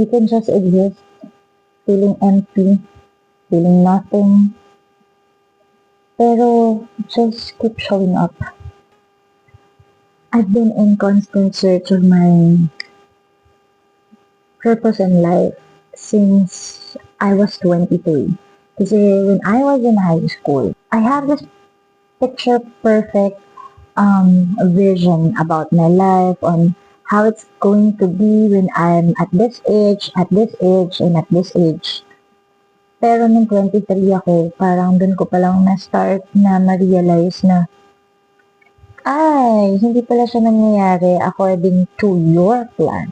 You can just exist, feeling empty, feeling nothing, pero just keep showing up. I've been in constant search of my purpose in life since I was 23. Kasi when I was in high school, I have this picture perfect vision about my life on how it's going to be when I'm at this age, and at this age. Pero nung 23 ako, parang dun ko palang na-start na ma-realize na, ay, hindi pala siya nangyayari according to your plan,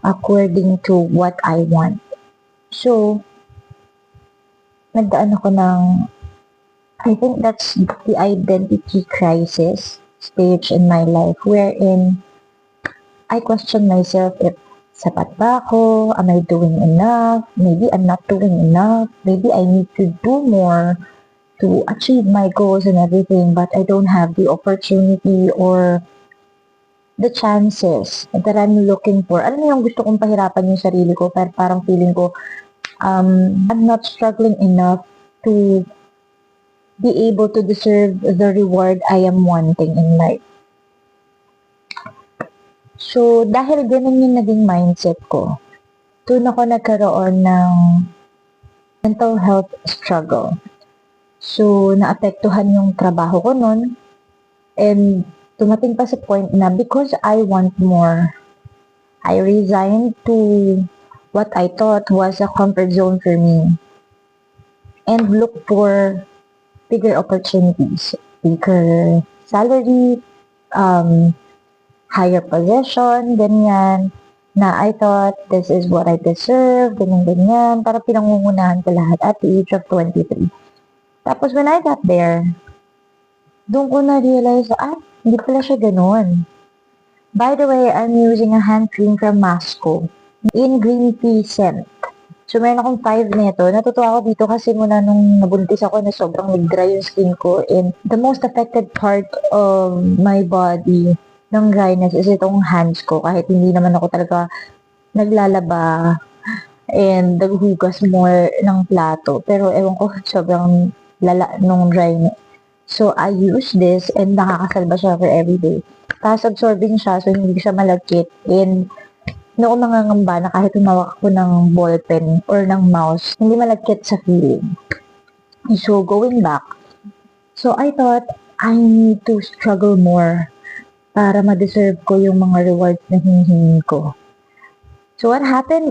according to what I want. So, nagdaan ako ng, I think that's the identity crisis stage in my life wherein I question myself if sapat ba ako? Am I doing enough? Maybe I'm not doing enough. Maybe I need to do more to achieve my goals and everything, but I don't have the opportunity or the chances that I'm looking for. Alam mo yung gusto kong pahirapan yung sarili ko, pero parang feeling ko, I'm not struggling enough to be able to deserve the reward I am wanting in life. So, dahil ganun yung naging mindset ko, doon ako nagkaroon ng mental health struggle. So, naapektuhan yung trabaho ko nun, and tumating pa sa point na because I want more, I resigned to what I thought was a comfort zone for me and look for bigger opportunities, bigger salary, higher position, ganyan, na I thought this is what I deserve, ganyan, para pinangungunahan ko lahat at the age of 23. Tapos when I got there, doon ko na-realize, hindi pala siya ganun. By the way, I'm using a hand cream from Masco in green tea scent. So, meron akong 5 nito. Natutuwa ako dito kasi muna nung nabuntis ako na sobrang nag-dry yung skin ko. And the most affected part of my body ng dryness is itong hands ko. Kahit hindi naman ako talaga naglalaba and naghugas more ng plato. Pero ewan ko, sobrang lala nung dryness. So, I use this and nakakasalba siya for everyday. Tapos absorbing siya so hindi siya malagkit. And noong nangangamba na kahit humawak ako ng ballpen or ng mouse, hindi malagkit sa feeling. So, going back, so I thought I need to struggle more para ma-deserve ko yung mga rewards na hinihingi ko. So, what happened